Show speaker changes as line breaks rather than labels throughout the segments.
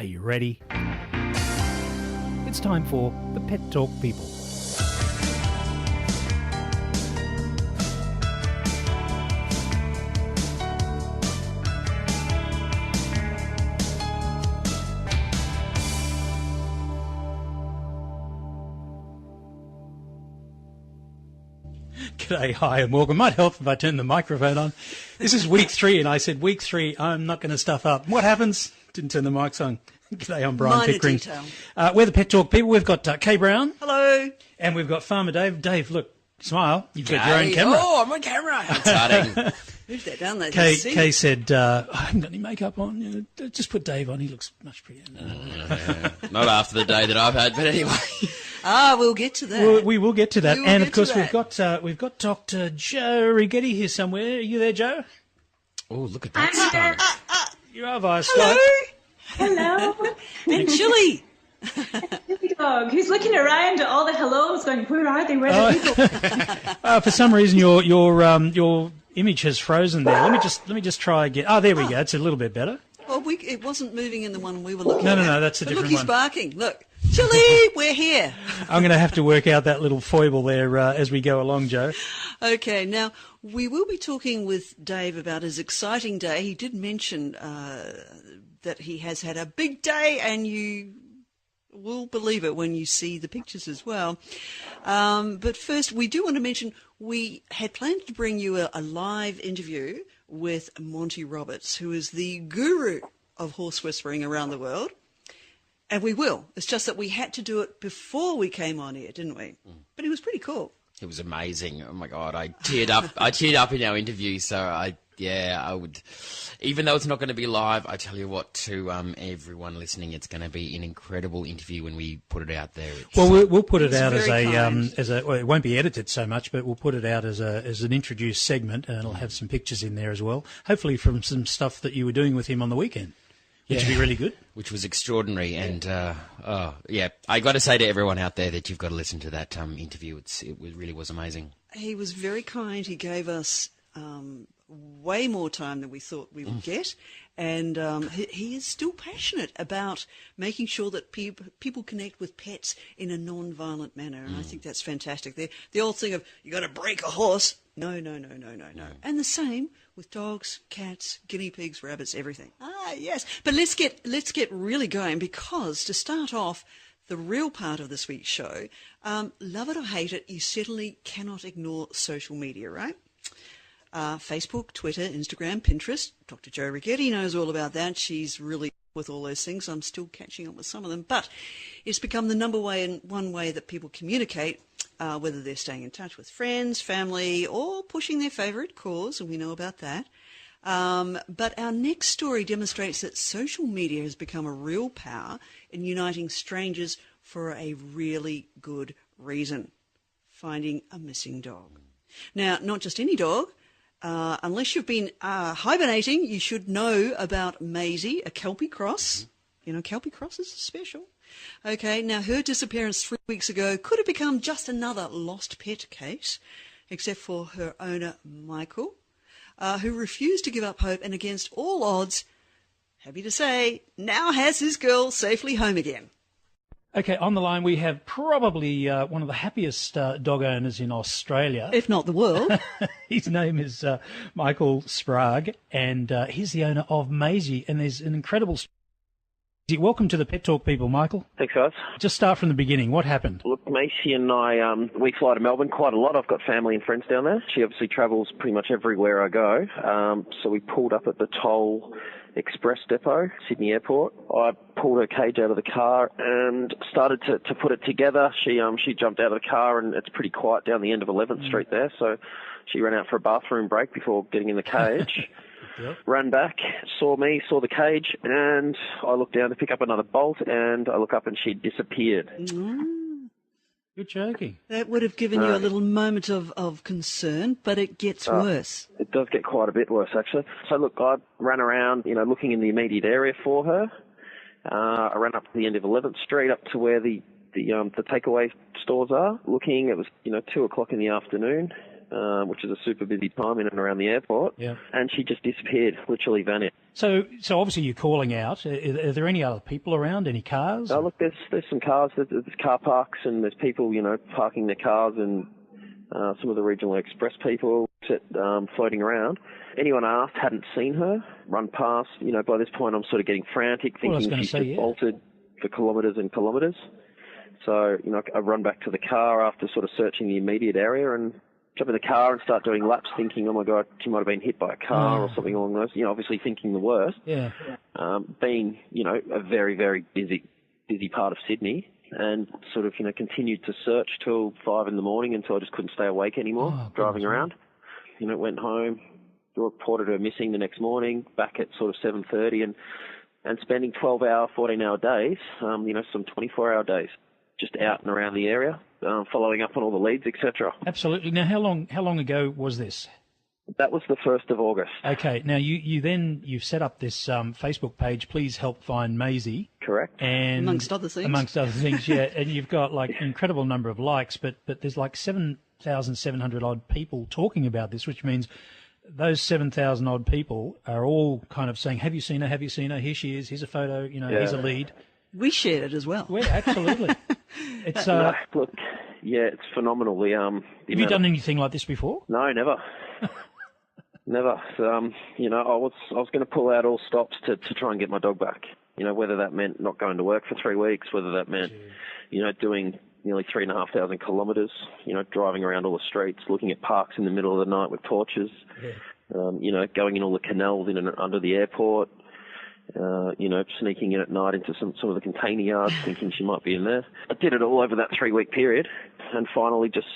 Are you ready? It's time for the Pet Talk People. G'day, hi and welcome. Might help if I turn the microphone on. This is week 3 and I said week 3 I'm not going to stuff up. What happens? Didn't turn the mics on. G'day, I'm Brian Pickering. We're the Pet Talk People. We've got Kay Brown.
Hello. And
we've got Farmer Dave. Dave, look, smile. You've got your own camera.
Oh, I'm on camera. Exciting. Move that down there.
Kay said, I haven't got any makeup on. You know, just put Dave on. He looks much prettier.
Not after the day that I've had, but anyway.
We'll get to that.
We will get to that. And, of course, we've got Dr. Joe Righetti here somewhere. Are you there, Joe?
Oh, look at that stuff.
You are via
Hello.
Skype.
Hello.
And Chili.
Chili dog. Who's looking around at all the hellos going, where are they? Where are the people?
For some reason, your image has frozen there. Let me just try again. Oh, there we go. It's a little bit better.
Well, it wasn't moving in the one we were looking at.
No, that's a different
one. Look, he's barking. Look. Chili, we're here.
I'm going to have to work out that little foible there as we go along, Joe.
Okay, now we will be talking with Dave about his exciting day. He did mention that he has had a big day, and you will believe it when you see the pictures as well. But first, we do want to mention we had planned to bring you a live interview with Monty Roberts, who is the guru of horse whispering around the world. And we will. It's just that we had to do it before we came on here, didn't we? But it was pretty cool.
It was amazing. Oh my God, I teared up. I teared up in our interview. So I would, even though it's not going to be live, I tell you what, to everyone listening, it's going to be an incredible interview when we put it out there.
Well, we'll put it out as a well, it won't be edited so much, but we'll put it out as an introduced segment, and it'll have some pictures in there as well. Hopefully from some stuff that you were doing with him on the weekend. Which would be really good.
Which was extraordinary. And, I got to say to everyone out there that you've got to listen to that interview. It really was amazing.
He was very kind. He gave us way more time than we thought we would get. And he is still passionate about making sure that people connect with pets in a non-violent manner. And I think that's fantastic. The old thing of, you got to break a horse. No. And the same with dogs, cats, guinea pigs, rabbits, everything. Yes. But let's get really going, because to start off the real part of this week's show, love it or hate it, you certainly cannot ignore social media, right? Facebook, Twitter, Instagram, Pinterest. Dr. Joe Righetti knows all about that. She's really with all those things. I'm still catching up with some of them. But it's become the one way that people communicate, whether they're staying in touch with friends, family, or pushing their favourite cause, and we know about that. But our next story demonstrates that social media has become a real power in uniting strangers for a really good reason: finding a missing dog. Now, not just any dog. Unless you've been hibernating, you should know about Masie, a Kelpie cross. You know, Kelpie crosses are special. Okay, now her disappearance 3 weeks ago could have become just another lost pet case, except for her owner, Michael, who refused to give up hope and against all odds, happy to say, now has his girl safely home again.
Okay, on the line we have probably one of the happiest dog owners in Australia.
If not the world.
His name is Michael Sprauge, and he's the owner of Masie, and there's an incredible story. Welcome to the Pet Talk People, Michael.
Thanks, guys.
Just start from the beginning. What happened?
Look, Masie and I, we fly to Melbourne quite a lot. I've got family and friends down there. She obviously travels pretty much everywhere I go. So we pulled up at the Toll Express Depot, Sydney Airport. I pulled her cage out of the car and started to put it together. She jumped out of the car, and it's pretty quiet down the end of 11th Street there. So she ran out for a bathroom break before getting in the cage. Yep. Ran back, saw me, saw the cage, and I looked down to pick up another bolt, and I look up and she'd disappeared.
You're joking.
That would have given you a little moment of concern, but it gets worse.
It does get quite a bit worse, actually. So look, I ran around, looking in the immediate area for her. I ran up to the end of 11th Street, up to where the takeaway stores are, looking. It was, 2 o'clock in the afternoon. which is a super busy time in and around the airport.
Yeah.
And she just disappeared, literally vanished.
So obviously you're calling out. Are there any other people around? Any cars?
Oh, look, there's some cars. There's car parks, and there's people, parking their cars, and some of the regional express people floating around. Anyone asked hadn't seen her, run past. By this point I'm sort of getting frantic, thinking she's just bolted for kilometres and kilometres. So, I run back to the car after sort of searching the immediate area and jump in the car and start doing laps, thinking, oh my God, she might have been hit by a car or something along those. Obviously thinking the worst.
Yeah.
Being, a very, very busy part of Sydney, and sort of, continued to search till 5 a.m. until I just couldn't stay awake anymore, driving around. Went home, reported her missing the next morning, back at sort of 7:30, and spending 12-hour, 14-hour days, some 24-hour days, just out and around the area, following up on all the leads, etc.
Absolutely. Now, how long ago was this?
That was the 1st of August.
Okay. Now, you've set up this Facebook page, Please Help Find Masie.
Correct.
And
amongst other things,
yeah. And you've got like an incredible number of likes, but there's like 7,700 odd people talking about this, which means those 7,000 odd people are all kind of saying, have you seen her? Have you seen her? Here she is. Here's a photo. Here's a lead.
We shared it as well.
Yeah, absolutely. It's
look, yeah, it's phenomenal.
Have you done anything like this before?
No, never. Never. So, I was going to pull out all stops to try and get my dog back. Whether that meant not going to work for 3 weeks, whether that meant, doing nearly 3,500 kilometres, driving around all the streets, looking at parks in the middle of the night with torches, going in all the canals in and under the airport, sneaking in at night into some of the container yards, thinking she might be in there. I did it all over that 3-week period, and finally just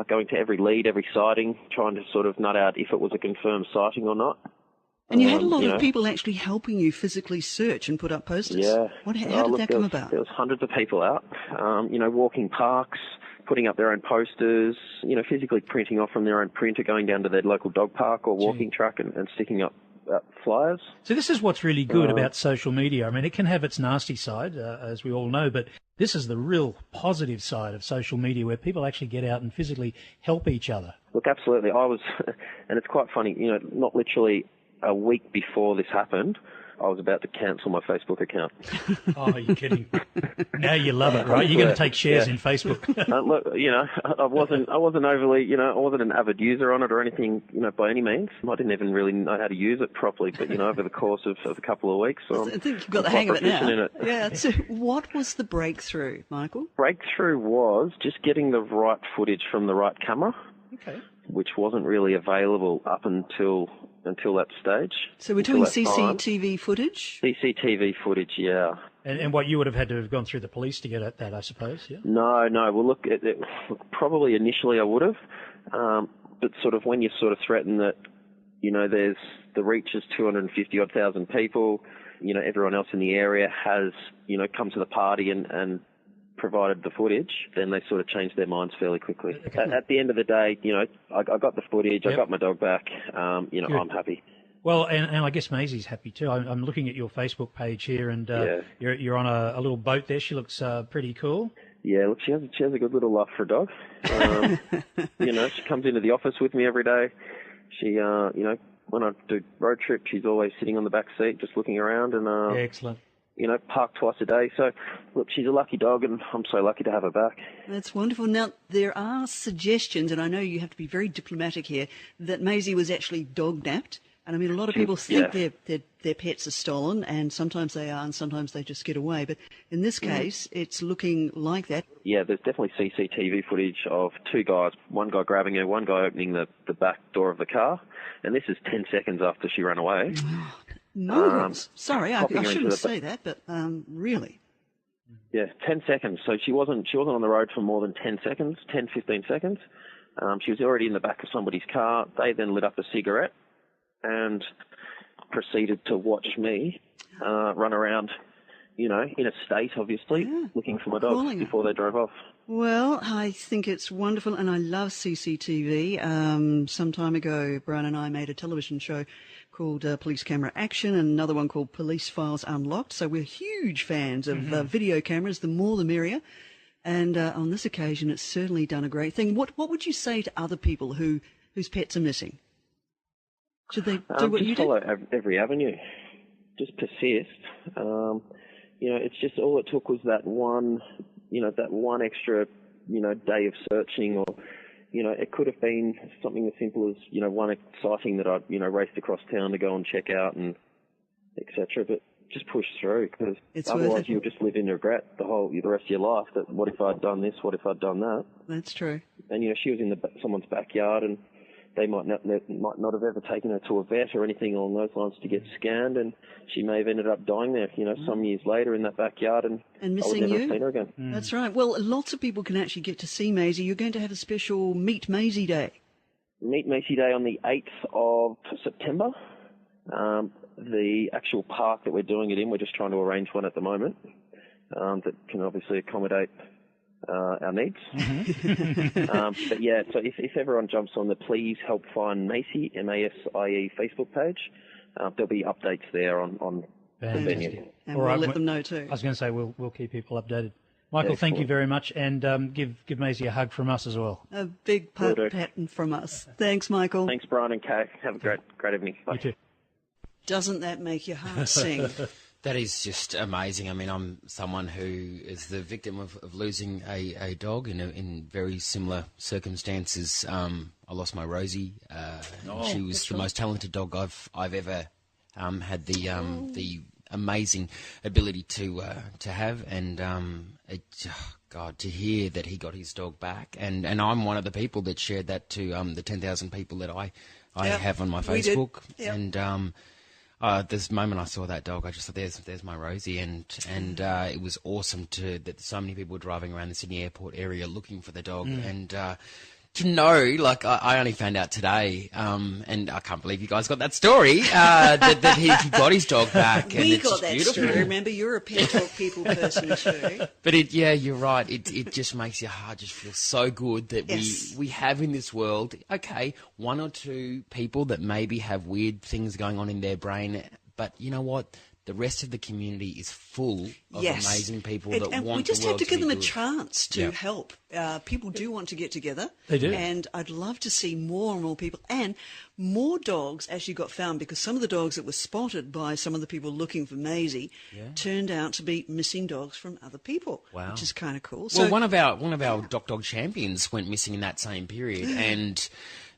going to every lead, every sighting, trying to sort of nut out if it was a confirmed sighting or not.
And you had a lot of people actually helping you physically search and put up posters.
Yeah.
How did that come about?
There was hundreds of people out, walking parks, putting up their own posters, physically printing off from their own printer, going down to their local dog park or walking track and sticking up flyers.
So this is what's really good about social media. I mean, it can have its nasty side, as we all know, but this is the real positive side of social media where people actually get out and physically help each other.
Look, absolutely. I was, and it's quite funny, not literally a week before this happened, I was about to cancel my Facebook account.
Oh, you're kidding. Now you love it, right? You're going to take shares in Facebook.
Look, I wasn't overly, I wasn't an avid user on it or anything, by any means. I didn't even really know how to use it properly, but, over the course of a couple of weeks. So
I think you've got the hang of it now. Yeah. So what was the breakthrough, Michael?
Breakthrough was just getting the right footage from the right camera.
Okay.
Which wasn't really available up until that stage.
So we're talking CCTV footage?
CCTV footage, yeah.
And what you would have had to have gone through the police to get at that, I suppose, yeah? No.
Well, look, probably initially I would have, but sort of when you sort of threaten that, there's the reach is 250,000 people, everyone else in the area has, come to the party and provided the footage, then they sort of changed their minds fairly quickly. Okay. At the end of the day, I got the footage, I got my dog back, I'm happy.
Well, and I guess Masie's happy too. I'm looking at your Facebook page here, and you're on a little boat there. She looks pretty cool.
Yeah, look, she has a good little love for a dog. She comes into the office with me every day. She, when I do road trips, she's always sitting on the back seat, just looking around, and
excellent.
Park twice a day. So, look, she's a lucky dog, and I'm so lucky to have her back.
That's wonderful. Now, there are suggestions, and I know you have to be very diplomatic here, that Masie was actually dog-napped. And I mean, a lot of people think their pets are stolen, and sometimes they are, and sometimes they just get away. But in this case, it's looking like that. Yeah, there's definitely CCTV footage of two guys, one guy grabbing her, one guy opening the back door of the car. And this is 10 seconds after she ran away. Mongrels. Sorry, I shouldn't say that, but really.
Yeah, 10 seconds. So she wasn't on the road for more than 10 seconds, 10, 15 seconds. She was already in the back of somebody's car. They then lit up a cigarette and proceeded to watch me run around, in a state, obviously, looking for my dog before they drove off.
Well, I think it's wonderful, and I love CCTV. Some time ago, Brian and I made a television show called Police Camera Action, and another one called Police Files Unlocked. So we're huge fans of video cameras. The more, the merrier. And on this occasion, it's certainly done a great thing. What would you say to other people who whose pets are missing? Should they do what you
just follow
do?
every avenue. Just persist. It's just all it took was that one extra, day of searching, or, it could have been something as simple as, one sighting that I, raced across town to go and check out and etc. But just push through, because otherwise you'll just live in regret the rest of your life. That what if I'd done this? What if I'd done that?
That's true.
And she was in someone's backyard, and they might not have ever taken her to a vet or anything along those lines to get scanned, and she may have ended up dying there, some years later in that backyard, and
missing
I would never
you.
have seen her again.
That's right. Well, lots of people can actually get to see Masie. You're going to have a special Meet Masie Day.
Meet Masie Day on the 8th of September. The actual park that we're doing it in, we're just trying to arrange one at the moment that can obviously accommodate our needs. But yeah, so if everyone jumps on the Please Help Find Masie, MASIE Facebook page, there'll be updates there on the venue.
And we'll let them know too.
I was going to say we'll keep people updated. Michael, thank you very much, and give Masie a hug from us as well.
A big pattern from us. Thanks, Michael.
Thanks, Brian and Kay. Have a great evening. Bye.
You too.
Doesn't that make your heart sing?
That is just amazing. I mean, I'm someone who is the victim of losing a dog in very similar circumstances. I lost my Rosie. She was the most talented dog I've ever had the amazing ability to have, and God, to hear that he got his dog back, and I'm one of the people that shared that to the 10,000 people that I have on my Facebook, and. This moment I saw that dog, I just thought, there's my Rosie, and it was awesome that so many people were driving around the Sydney airport area looking for the dog, and to know, like, I only found out today, and I can't believe you guys got that story, that he got his dog back. And
we
it's
got that
beautiful.
story. Remember, you're a pet dog people person too.
But you're right. It just makes your heart just feel so good that we have in this world, okay, one or two people that maybe have weird things going on in their brain, but you know what? The rest of the community is full of amazing people that
and
want
we just
the
have
world
to give them a
good.
chance to help. People do want to get together.
They do.
And I'd love to see more and more people. And more dogs actually got found, because some of the dogs that were spotted by some of the people looking for Masie turned out to be missing dogs from other people, which is kind of cool.
Well, one of our Dog champions went missing in that same period, and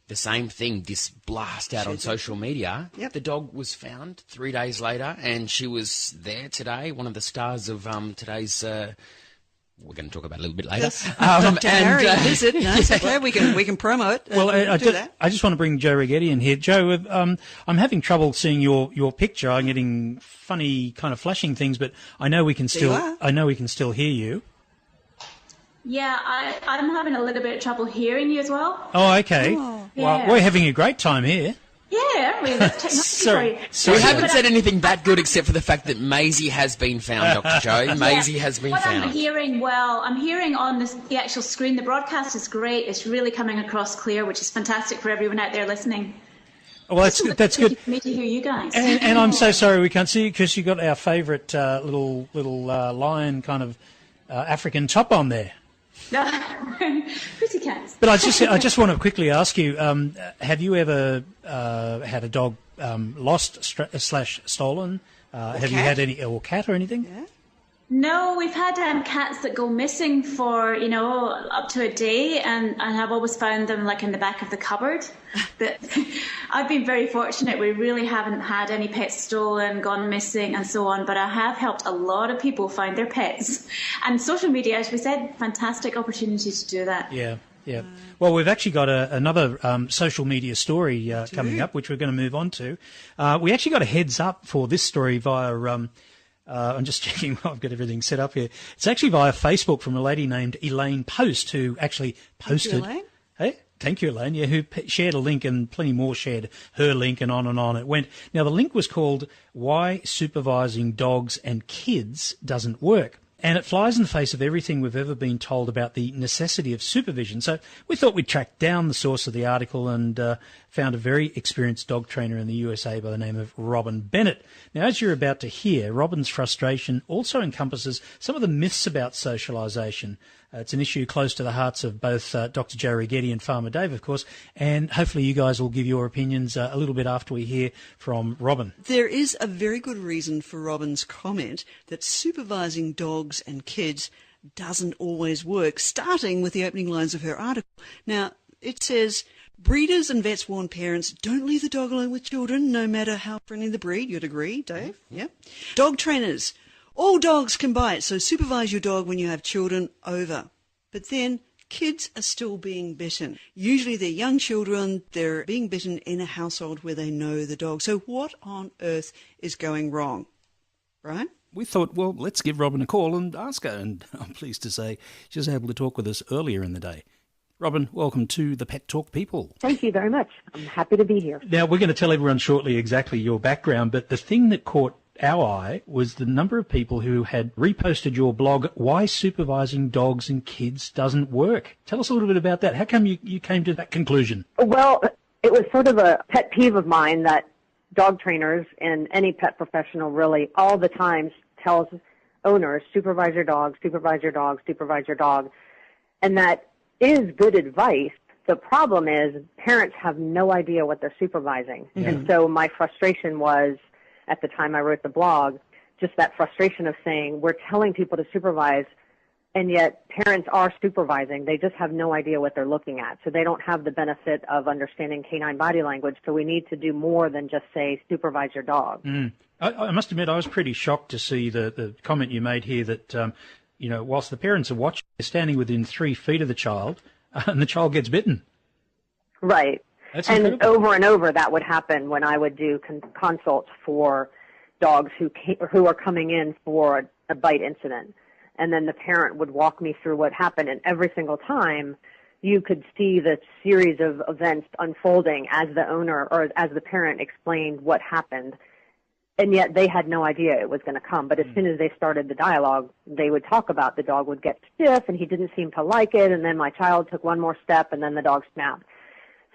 the same thing, this blast out on social media.
Yep.
The dog was found 3 days later, and she was there today, one of the stars of today's... we're going to talk about it a little bit later.
Yes. Dr. Harry, visit. No, it's okay. We can promo it.
Well, I just want to bring Joe Righetti in here. Joe, I'm having trouble seeing your picture. I'm getting funny kind of flashing things, but I know we can still hear you.
Yeah, I'm having a little bit of trouble hearing you as well.
Oh, okay.
Yeah.
Well, we're having a great time here.
Yeah, aren't we?
Sorry.
We haven't said anything that good except for the fact that Masie has been found, Dr. Joe. Masie has been found.
I'm hearing on the actual screen, the broadcast is great. It's really coming across clear, which is fantastic for everyone out there listening.
Well, that's good.
For me to hear you guys.
And I'm so sorry we can't see you, because you got our favourite little lion kind of African top on there.
Pretty cats.
But I just want to quickly ask you: have you ever had a dog lost / stolen? Have you had any, or cat or anything?
Yeah.
No, we've had cats that go missing for, up to a day, and I've always found them like in the back of the cupboard. But I've been very fortunate. We really haven't had any pets stolen, gone missing, and so on. But I have helped a lot of people find their pets. And social media, as we said, fantastic opportunity to do that.
Yeah. Yeah. Well, we've actually got another social media story coming up, which we're going to move on to. We actually got a heads up for this story via... I'm just checking. I've got everything set up here. It's actually via Facebook from a lady named Elaine Post, who actually posted.
Thank you, Elaine.
Hey, thank you, Elaine. Yeah, who shared a link, and plenty more shared her link, and on it went. Now, the link was called "Why Supervising Dogs and Kids Doesn't Work." And it flies in the face of everything we've ever been told about the necessity of supervision. So we thought we'd track down the source of the article and found a very experienced dog trainer in the USA by the name of Robin Bennett. Now, as you're about to hear, Robin's frustration also encompasses some of the myths about socialisation. It's an issue close to the hearts of both Dr. Joe Righetti and Farmer Dave, of course, and hopefully you guys will give your opinions a little bit after we hear from Robin.
There is a very good reason for Robin's comment that supervising dogs and kids doesn't always work, starting with the opening lines of her article. Now, it says, breeders and vets warn parents, don't leave the dog alone with children, no matter how friendly the breed. You'd agree, Dave? Yep. Dog trainers, all dogs can bite, so supervise your dog when you have children over. But then kids are still being bitten. Usually they're young children, they're being bitten in a household where they know the dog. So what on earth is going wrong? Right?
We thought, well, let's give Robin a call and ask her. And I'm pleased to say she was able to talk with us earlier in the day. Robin, welcome to the Pet Talk People.
Thank you very much. I'm happy to be here.
Now, we're going to tell everyone shortly exactly your background, but the thing that caught our eye was the number of people who had reposted your blog, Why Supervising Dogs and Kids Doesn't Work. Tell us a little bit about that. How come you came to that conclusion?
Well, it was sort of a pet peeve of mine that dog trainers and any pet professional really all the time tells owners, supervise your dog, supervise your dog, supervise your dog. And that is good advice. The problem is parents have no idea what they're supervising. Yeah. And so my frustration was, at the time I wrote the blog, just that frustration of saying we're telling people to supervise, and yet parents are supervising. They just have no idea what they're looking at. So they don't have the benefit of understanding canine body language. So we need to do more than just say, supervise your dog.
I must admit, I was pretty shocked to see the comment you made here that, whilst the parents are watching, they're standing within 3 feet of the child, and the child gets bitten.
Right.
That's
and
incredible.
over and over that would happen when I would do consults for dogs who are coming in for a bite incident. And then the parent would walk me through what happened, and every single time you could see the series of events unfolding as the owner or as the parent explained what happened. And yet they had no idea it was going to come. But as soon as they started the dialogue, they would talk about the dog would get stiff and he didn't seem to like it. And then my child took one more step and then the dog snapped.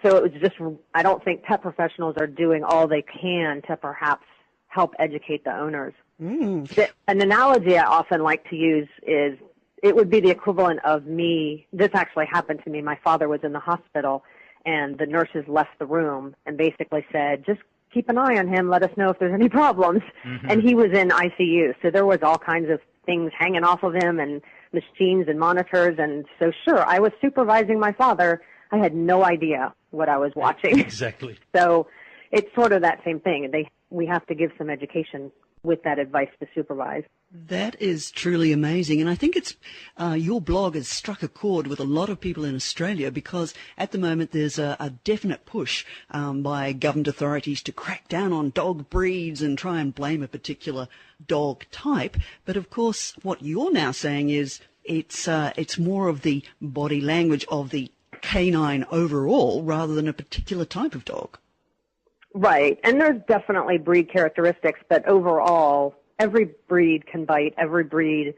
So it was just, I don't think pet professionals are doing all they can to perhaps help educate the owners. An analogy I often like to use is it would be the equivalent of me. This actually happened to me. My father was in the hospital and the nurses left the room and basically said, just keep an eye on him. Let us know if there's any problems. And he was in ICU. So there was all kinds of things hanging off of him and machines and monitors. And so sure, I was supervising my father. I had no idea what I was watching.
Exactly.
So it's sort of that same thing. We have to give some education with that advice to supervise.
That is truly amazing. And I think it's your blog has struck a chord with a lot of people in Australia because at the moment there's a definite push by government authorities to crack down on dog breeds and try and blame a particular dog type. But of course, what you're now saying is it's more of the body language of the canine overall rather than a particular type of dog.
Right. And there's definitely breed characteristics, but overall, every breed can bite. Every breed,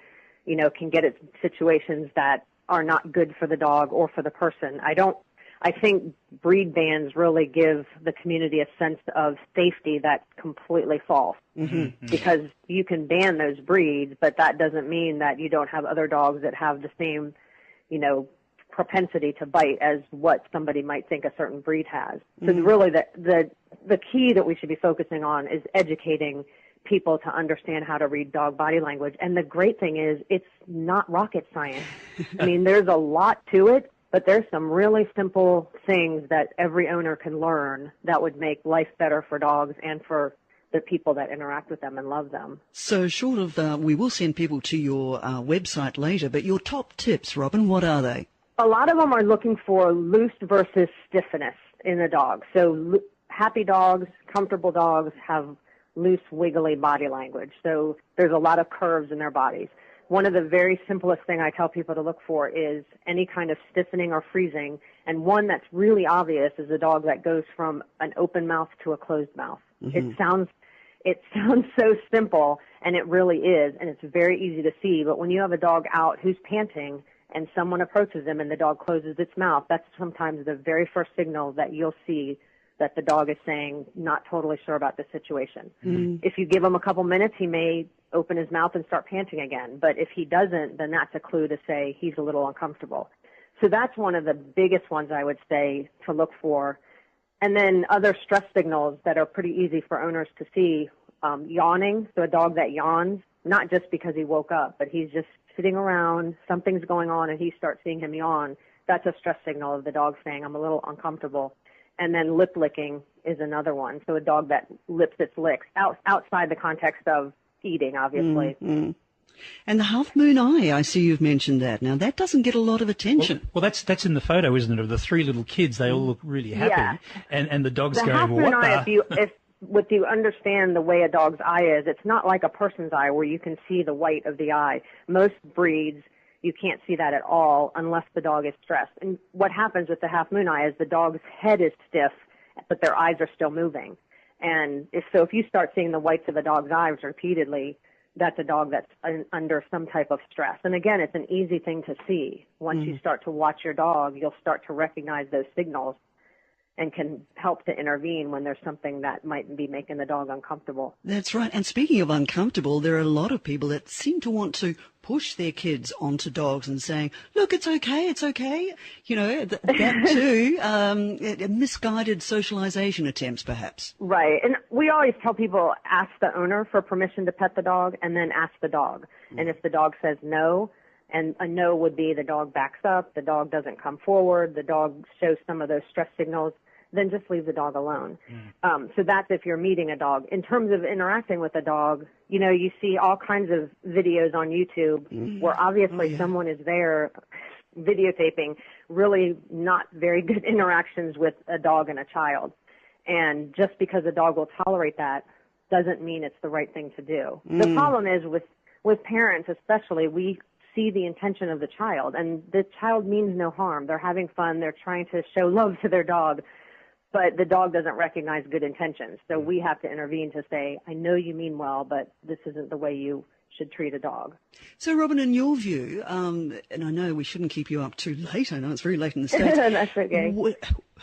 can get into situations that are not good for the dog or for the person. I think breed bans really give the community a sense of safety that's completely false. Because you can ban those breeds, but that doesn't mean that you don't have other dogs that have the same, propensity to bite as what somebody might think a certain breed has. So really the key that we should be focusing on is educating people to understand how to read dog body language. And the great thing is it's not rocket science. I mean, there's a lot to it, but there's some really simple things that every owner can learn that would make life better for dogs and for the people that interact with them and love them.
So short of, we will send people to your website later, but your top tips, Robin, what are they?
A lot of them are looking for loose versus stiffness in the dog. So happy dogs, comfortable dogs have loose, wiggly body language. So there's a lot of curves in their bodies. One of the very simplest thing I tell people to look for is any kind of stiffening or freezing. And one that's really obvious is a dog that goes from an open mouth to a closed mouth. It It sounds so simple, and it really is, and it's very easy to see. But when you have a dog out who's panting and someone approaches them and the dog closes its mouth, that's sometimes the very first signal that you'll see that the dog is saying, not totally sure about the situation. If you give him a couple minutes, he may open his mouth and start panting again. But if he doesn't, then that's a clue to say he's a little uncomfortable. So that's one of the biggest ones I would say to look for. And then other stress signals that are pretty easy for owners to see, yawning. So a dog that yawns, not just because he woke up, but he's just sitting around, something's going on, and he starts seeing him yawn. That's a stress signal of the dog saying, I'm a little uncomfortable. And then lip licking is another one. So a dog that lips its licks outside the context of eating, obviously.
And the half moon eye, I see you've mentioned that. Now, that doesn't get a lot of attention.
Well, that's in the photo, isn't it, of the three little kids? They all look really happy.
Yeah.
And the dog's
The
going,
half
well,
moon
what
eye,
the...
if you understand the way a dog's eye is, it's not like a person's eye where you can see the white of the eye. Most breeds, you can't see that at all unless the dog is stressed. And what happens with the half moon eye is the dog's head is stiff, but their eyes are still moving. And if you start seeing the whites of a dog's eyes repeatedly, that's a dog that's under some type of stress. And again, it's an easy thing to see. Once you start to watch your dog, you'll start to recognize those signals and can help to intervene when there's something that might be making the dog uncomfortable.
That's right. And speaking of uncomfortable, there are a lot of people that seem to want to push their kids onto dogs and saying, look, it's okay, it's okay. You know, that too, misguided socialization attempts, perhaps.
Right. And we always tell people, ask the owner for permission to pet the dog and then ask the dog. And if the dog says no, and a no would be the dog backs up, the dog doesn't come forward, the dog shows some of those stress signals, then just leave the dog alone. So that's if you're meeting a dog. In terms of interacting with a dog, you know, you see all kinds of videos on YouTube where obviously someone is there videotaping really not very good interactions with a dog and a child. And just because a dog will tolerate that doesn't mean it's the right thing to do. The problem is with parents especially, we see the intention of the child, and the child means no harm. They're having fun. They're trying to show love to their dog, but the dog doesn't recognize good intentions. So we have to intervene to say, I know you mean well, but this isn't the way you should treat a dog.
So, Robin, in your view, and I know we shouldn't keep you up too late. I know it's very late in the States.
That's okay.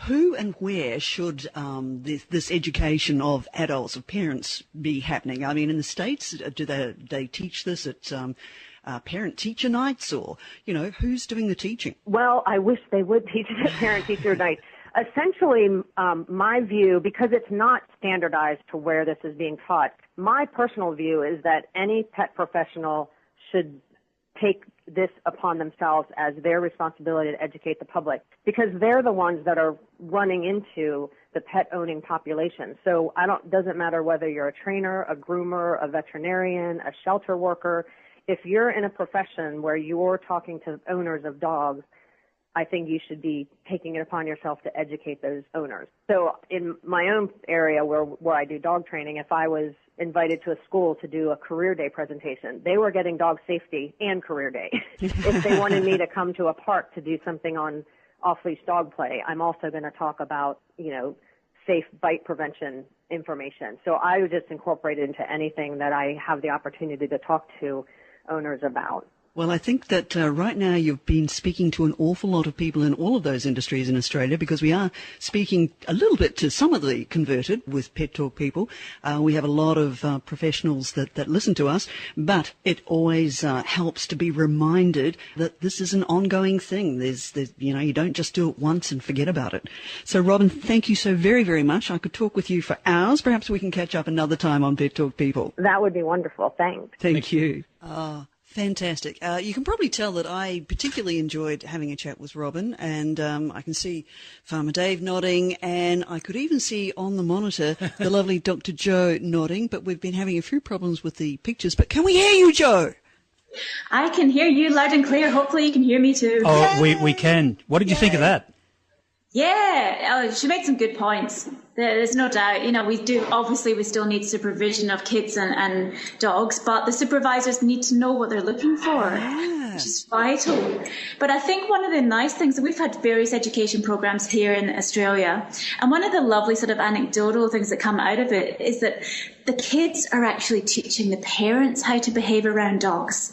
Who and where should this education of adults, of parents, be happening? I mean, in the States, do they teach this at parent-teacher nights, or, you know, who's doing the teaching?
Well, I wish they would teach it at parent-teacher nights. Essentially, my view, because it's not standardized to where this is being taught, my personal view is that any pet professional should take this upon themselves as their responsibility to educate the public, because they're the ones that are running into the pet-owning population. So doesn't matter whether you're a trainer, a groomer, a veterinarian, a shelter worker. If you're in a profession where you're talking to owners of dogs, I think you should be taking it upon yourself to educate those owners. So in my own area where I do dog training, if I was invited to a school to do a career day presentation, they were getting dog safety and career day. If they wanted me to come to a park to do something on off-leash dog play, I'm also going to talk about, you know, safe bite prevention information. So I would just incorporate it into anything that I have the opportunity to talk to owners about.
Well, I think that right now you've been speaking to an awful lot of people in all of those industries in Australia, because we are speaking a little bit to some of the converted with Pet Talk people. We have a lot of professionals that listen to us, but it always helps to be reminded that this is an ongoing thing. There's, you know, you don't just do it once and forget about it. So, Robin, thank you so very, very much. I could talk with you for hours. Perhaps we can catch up another time on Pet Talk people.
That would be wonderful. Thanks.
Thank you. Fantastic. You can probably tell that I particularly enjoyed having a chat with Robin, and I can see Farmer Dave nodding, and I could even see on the monitor the lovely Dr. Joe nodding, but we've been having a few problems with the pictures. But can we hear you, Joe?
I can hear you loud and clear. Hopefully you can hear me too.
Oh, we can. What did you think of that?
Yeah, she made some good points. There's no doubt, we still need supervision of kids and dogs, but the supervisors need to know what they're looking for, which is vital. But I think one of the nice things, we've had various education programs here in Australia, and one of the lovely sort of anecdotal things that come out of it is that the kids are actually teaching the parents how to behave around dogs.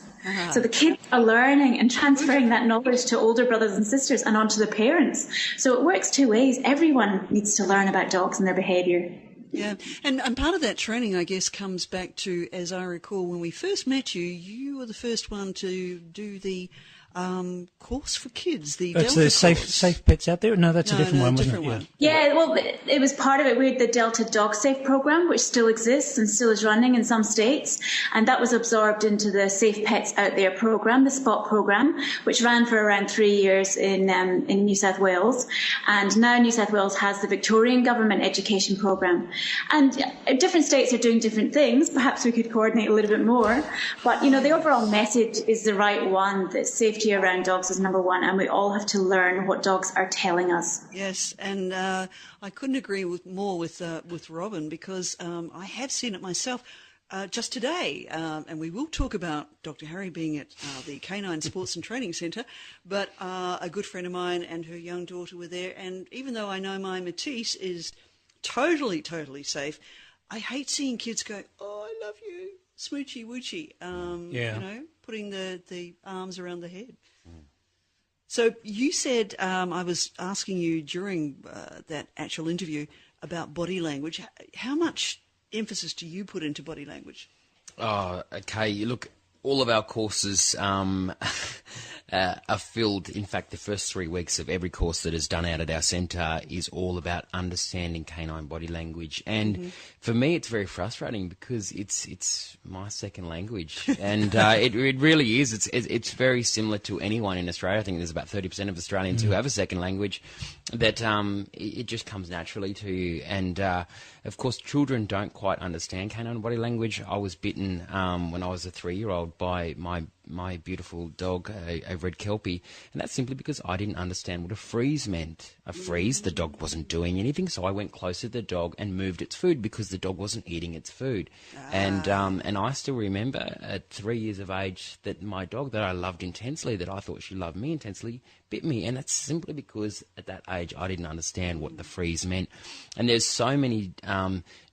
So the kids are learning and transferring that knowledge to older brothers and sisters and onto the parents. So it works two ways. Everyone needs to learn about dogs and their behaviour.
Yeah, and part of that training, I guess, comes back to, as I recall, when we first met you, you were the first one to do the course for kids.
It's the safe pets out there? No, that's a different one, wasn't it?
Yeah, well, it was part of it. We had the Delta Dog Safe program, which still exists and still is running in some states. And that was absorbed into the Safe Pets Out There program, the SPOT program, which ran for around 3 years in New South Wales. And now New South Wales has the Victorian Government Education program. And different states are doing different things. Perhaps we could coordinate a little bit more. But, the overall message is the right one, that safety around dogs is number one, and we all have to learn what dogs are telling us.
Yes, and I couldn't agree more with Robin, because I have seen it myself just today, and we will talk about Dr. Harry being at the Canine Sports and Training Centre, but a good friend of mine and her young daughter were there, and even though I know my Matisse is totally safe, I hate seeing kids go, "Oh, I love you, smoochy woochy," putting the arms around the head. So you said, I was asking you during that actual interview about body language. How much emphasis do you put into body language?
Oh, okay. Look, all of our courses are filled. In fact, the first 3 weeks of every course that is done out at our centre is all about understanding canine body language. And for me, it's very frustrating because it's my second language, and it really is. It's very similar to anyone in Australia. I think there's about 30% of Australians who have a second language that it just comes naturally to you. And of course, children don't quite understand canine body language. I was bitten when I was a 3-year-old by my beautiful dog, a red Kelpie, and that's simply because I didn't understand what a freeze meant. A freeze, the dog wasn't doing anything, so I went closer to the dog and moved its food because the dog wasn't eating its food. And I still remember at 3 years of age that my dog that I loved intensely, that I thought she loved me intensely, bit me, and that's simply because at that age I didn't understand what the freeze meant. And there's so many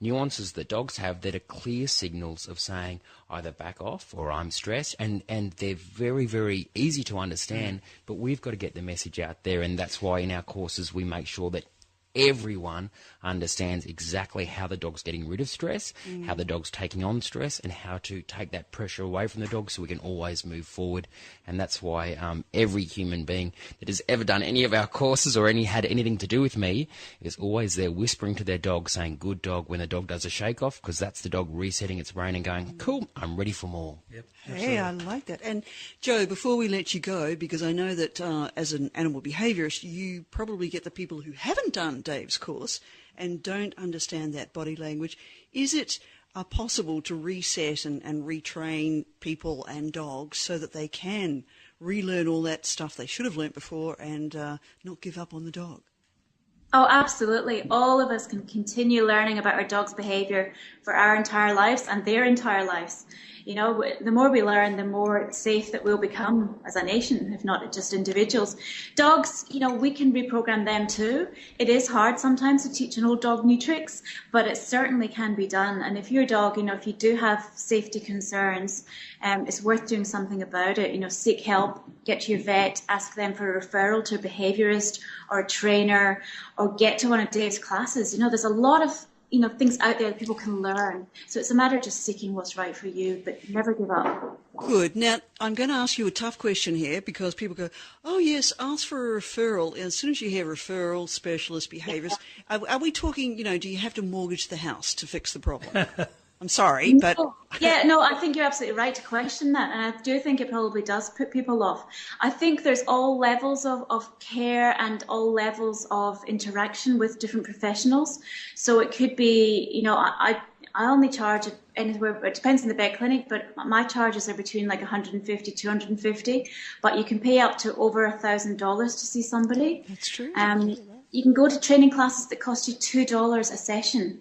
nuances that dogs have that are clear signals of saying either back off or I'm stressed, and they're very, very easy to understand, but we've got to get the message out there, and that's why in our courses we make sure that everyone understands exactly how the dog's getting rid of stress, how the dog's taking on stress, and how to take that pressure away from the dog so we can always move forward. And that's why every human being that has ever done any of our courses or had anything to do with me is always there whispering to their dog, saying good dog when the dog does a shake off, because that's the dog resetting its brain and going, cool, I'm ready for more.
Yep.
Hey, I like that. And Joe, before we let you go, because I know that as an animal behaviourist, you probably get the people who haven't done Dave's course and don't understand that body language. Is it possible to reset and retrain people and dogs so that they can relearn all that stuff they should have learnt before and not give up on the dog?
Oh, absolutely. All of us can continue learning about our dog's behaviour for our entire lives and their entire lives. The more we learn, the more safe that we'll become as a nation, if not just individuals. Dogs, we can reprogram them too. It is hard sometimes to teach an old dog new tricks, but it certainly can be done. And if your dog, if you do have safety concerns, it's worth doing something about it. Seek help, get to your vet, ask them for a referral to a behaviourist or a trainer, or get to one of Dave's classes. There's a lot of things out there that people can learn. So it's a matter of just seeking what's right for you, but never give up.
Good. Now, I'm going to ask you a tough question here, because people go, oh, yes, ask for a referral. As soon as you hear referral, specialist, behaviourist, are we talking, do you have to mortgage the house to fix the problem? I'm sorry, but...
I think you're absolutely right to question that, and I do think it probably does put people off. I think there's all levels of care and all levels of interaction with different professionals. So it could be, I only charge anywhere, it depends on the vet clinic, but my charges are between like $150, $250, but you can pay up to over $1,000 to see somebody.
That's true.
you can go to training classes that cost you $2 a session.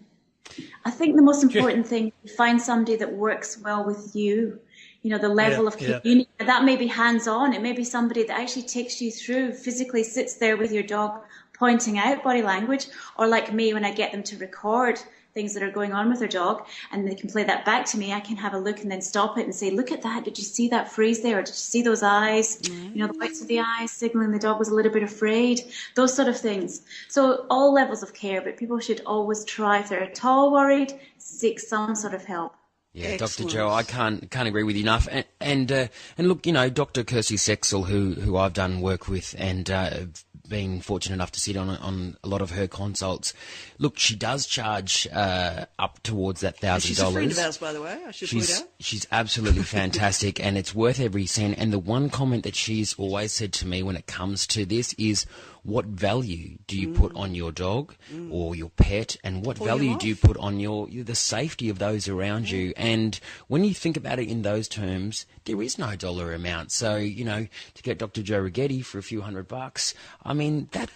I think the most important thing is to find somebody that works well with you. You know, the level of community. That may be hands-on. It may be somebody that actually takes you through, physically sits there with your dog, pointing out body language, or like me, when I get them to record things that are going on with their dog and they can play that back to me, I can have a look and then stop it and say, look at that, did you see that freeze there, or did you see those eyes, you know, the whites of the eyes signaling the dog was a little bit afraid, those sort of things. So all levels of care, but people should always try, if they're at all worried, seek some sort of help.
Yeah,
Excellent.
Dr. Joe, I can't agree with you enough. And look, you know, Dr. Kirsty Sexel, who I've done work with and been fortunate enough to sit on a lot of her consults. Look, she does charge up towards that $1,000.
She's a friend of ours, by the way. I should point out.
She's absolutely fantastic, and it's worth every cent. And the one comment that she's always said to me when it comes to this is, what value do you put on your dog or your pet, and what value do you put on the safety of those around you? And when you think about it in those terms, there is no dollar amount. So, you know, to get Dr. Joe Righetti for a few $100, I mean, that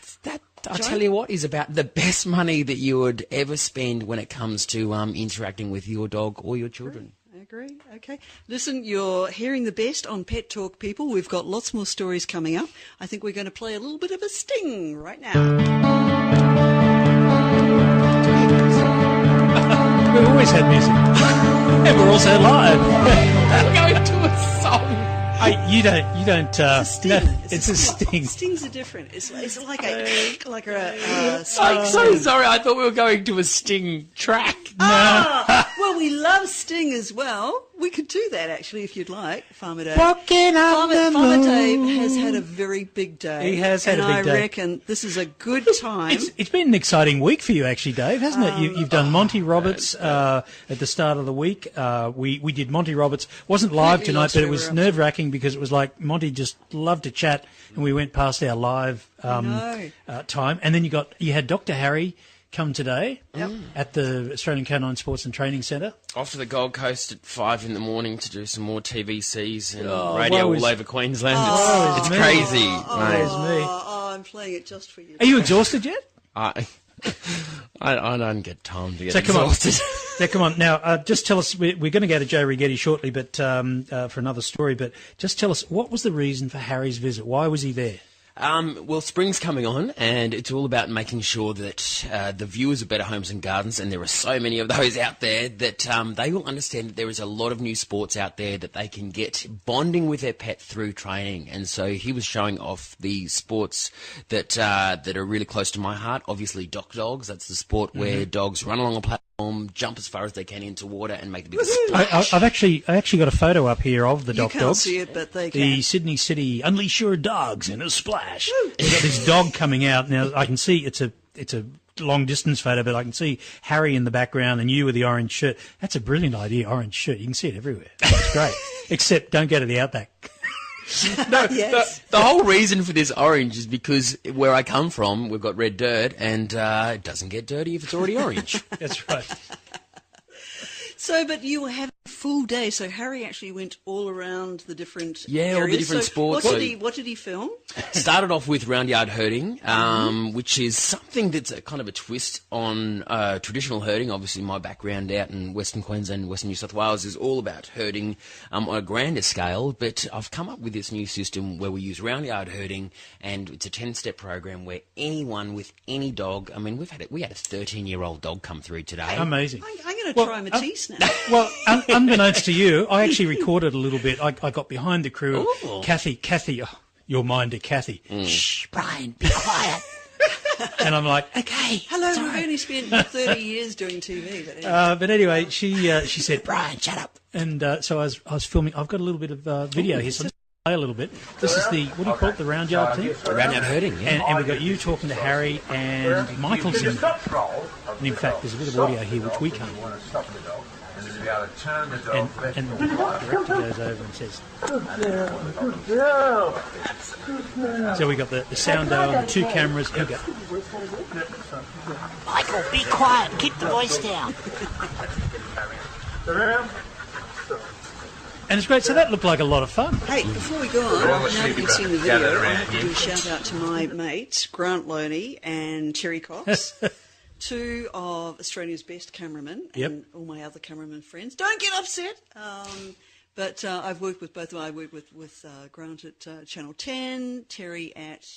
I tell you what, is about the best money that you would ever spend when it comes to interacting with your dog or your children.
I agree. Okay. Listen, you're hearing the best on Pet Talk, people. We've got lots more stories coming up. I think we're going to play a little bit of a sting right now.
We've always had music. And we're also live.
Going to a song.
You don't.
It's a sting.
It's a sting.
Stings are different. It's like a
I'm
snake
so
sting.
sorry. I thought we were going to a Sting track.
Well, we love Sting as well. We could do that, actually, if you'd like, Farmer Dave.
Walking on the
Farmer
moon.
Dave has had a very big day.
He has had a big
And I
day.
reckon this is a good time.
It's been an exciting week for you, actually, Dave, hasn't it? You've done Monty Roberts at the start of the week. We did Monty Roberts. Wasn't live
Completely
tonight,
lost
but it
where
was
we're up
nerve wracking because it was like Monty just loved to chat, and we went past our live time. And then you had Dr. Harry come today at the Australian Canine Sports and Training Centre.
Off to the Gold Coast at 5 in the morning to do some more TVCs and
woe
radio all
is-
over Queensland. It's
me.
crazy.
There's me.
I'm playing it just for you.
Are you exhausted yet?
I don't get time to get
So come on.
exhausted.
Yeah, come on. Now, just tell us, we're going to go to Joe Righetti shortly, but for another story, but just tell us, what was the reason for Harry's visit? Why was he there?
Well, spring's coming on, and it's all about making sure that the viewers of Better Homes and Gardens, and there are so many of those out there, that they will understand that there is a lot of new sports out there that they can get bonding with their pet through training. And so he was showing off the sports that are really close to my heart. Obviously, dock dogs. That's the sport where dogs run along a platform, jump as far as they can into water, and make the biggest splash.
I've actually got a photo up here of the
You
dock
can't
dogs.
see it, but they can.
The Sydney City Unleash Your Dogs in a Splash. We've got this dog coming out. Now, I can see it's a long distance photo, but I can see Harry in the background and you with the orange shirt. That's a brilliant idea, orange shirt. You can see it everywhere. It's great. Except don't go to the Outback.
No,
Yes.
the whole reason for this orange is because where I come from, we've got red dirt, and it doesn't get dirty if it's already orange.
That's right.
So, but you were having a full day. So Harry actually went all around the different
Yeah,
areas.
all the different
So
sports.
What did he film?
Started off with round yard herding, which is something that's a kind of a twist on traditional herding. Obviously, my background out in Western Queensland, Western New South Wales is all about herding on a grander scale. But I've come up with this new system where we use round yard herding, and it's a 10-step program where anyone with any dog. I mean, we had a 13-year-old dog come through today.
Amazing.
I'm going to try Matisse now.
Well, unbeknownst to you, I actually recorded a little bit. I got behind the crew.
Ooh.
Kathy, oh, your mind to Kathy. Shh, Brian, be quiet. And I'm like, okay.
Hello,
it's all
we've
right.
only spent 30 years doing TV. But anyway.
But anyway, she said, Brian, shut up. And so I was filming. I've got a little bit of video here, so I'll play a little bit. This is the, what do you call it, the round yard thing?
Round yard herding, yeah.
And we've got you talking to Harry, and Michael's in there. And in fact, there's a bit of audio here which we can't hear. And the director goes over and says, so we got the sound on the two cameras. Here we go.
Michael, be quiet. Keep the voice down.
And it's great. So that looked like a lot of fun.
Hey, before we go on, now that you've seen the video, I have to do a shout out to my mates, Grant Loney and Terry Cox, two of Australia's best cameramen, and all my other cameraman friends. Don't get upset. But I've worked with both of them. I worked with Grant at Channel 10, Terry at,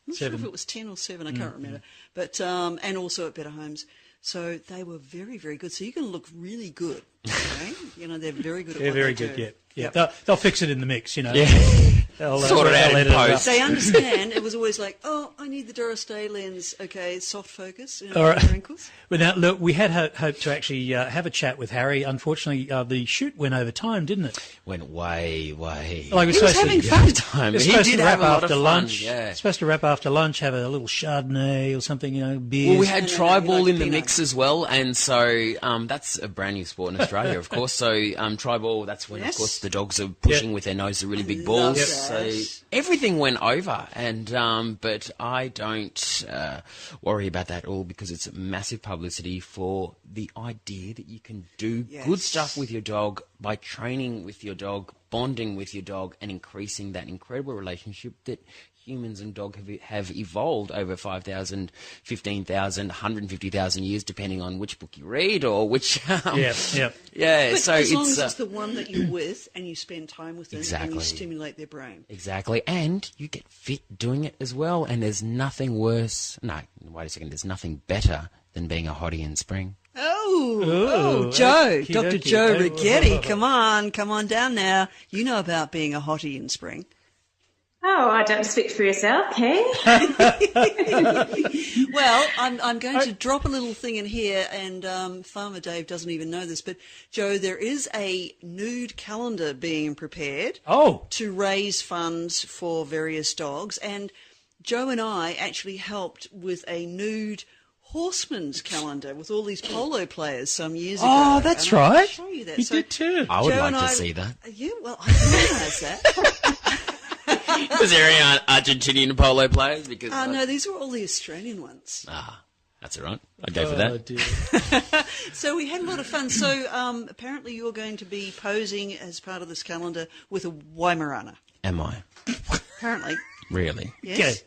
I'm not
7.
sure if it was 10 or 7, I can't remember. But and also at Better Homes. So they were very, very good. So you're going to look really good. Okay? You know, they're very good at what
They're very
they
good,
do.
yeah. They'll fix it in the mix, you know.
Yeah.
They'll
Sort it out in
edit it up.
post.
They understand. It was always like, oh, I need the Durastay lens. Okay, soft focus. You know,
All right.
the wrinkles.
Well, now, look, we had hoped to actually have a chat with Harry. Unfortunately, the shoot went over time, didn't it?
Went way.
Like
He was having fun.
He
supposed
did
to
have
wrap
a lot of
after
fun,
lunch.
yeah.
Supposed to wrap after lunch, have a little Chardonnay or something, you know, beers.
Well, we had
No, he
Tribal
likes
in the
Pinot.
mix as well, and so that's a brand new sport in Australia, of course. So Tribal, that's when,
Yes.
of course, the dogs are pushing with their nose to really big
Love
balls.
that.
So everything went over, and but I don't worry about that at all because it's massive publicity for the idea that you can do good
Yes.
stuff with your dog by training with your dog, bonding with your dog, and increasing that incredible relationship that humans and dog have evolved over 5,000, 15,000, 150,000 years, depending on which book you read or which...
Yeah.
Yeah,
But
so
as long as
it's...
it's the one that you're with and you spend time with them and
Exactly.
you stimulate their brain.
Exactly, and you get fit doing it as well, and there's nothing worse... No, wait a second, there's nothing better than being a hottie in spring.
Oh, Joe,
okie
Dr.
dokie.
Joe
Oh,
Righetti, come on down now. You know about being a hottie in spring.
Oh, I don't speak for yourself, okay?
Well, I'm going to drop a little thing in here, and Farmer Dave doesn't even know this, but Joe, there is a nude calendar being prepared to raise funds for various dogs, and Joe and I actually helped with a nude horseman's calendar with all these polo players some years ago.
Oh, that's
and I'll
right.
show you that.
You
So
did too.
I would
Joe
like
and
to
I-
see that.
Yeah, well, I didn't realise that.
Was there any Argentinian polo players? Because
No, these were all the Australian ones.
that's all right. I'd go for that.
Dear.
So we had a lot of fun. So apparently you're going to be posing as part of this calendar with a Weimaraner.
Am I?
Apparently.
Really?
Yes.
Okay.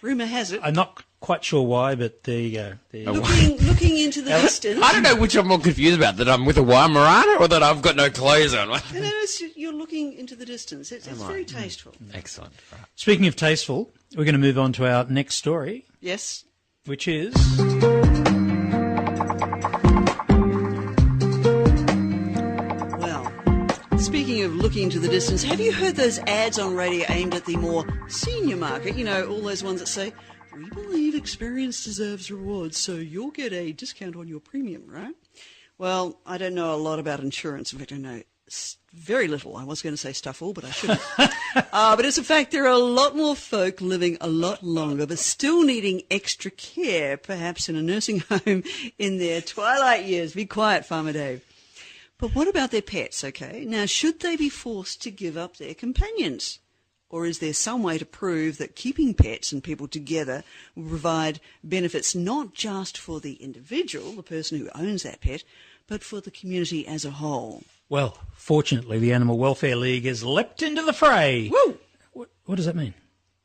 Rumour has it.
I'm not quite sure why, but there you go.
Looking into the distance.
I don't know which I'm more confused about, that I'm with a Weimaraner or that I've got no clothes on.
No, you're looking into the distance. It's very tasteful.
Excellent. Right.
Speaking of tasteful, we're going to move on to our next story,
Yes.
which is...
Well, speaking of looking into the distance, have you heard those ads on radio aimed at the more senior market? You know, all those ones that say, we believe experience deserves rewards, so you'll get a discount on your premium, right? Well, I don't know a lot about insurance. In fact, I know very little. I was going to say stuff all, but I shouldn't. But it's a fact there are a lot more folk living a lot longer, but still needing extra care, perhaps in a nursing home in their twilight years. Be quiet, Farmer Dave. But what about their pets, okay? Now, should they be forced to give up their companions? Or is there some way to prove that keeping pets and people together will provide benefits not just for the individual, the person who owns that pet, but for the community as a whole?
Well, fortunately, the Animal Welfare League has leapt into the fray.
Woo!
What does that mean?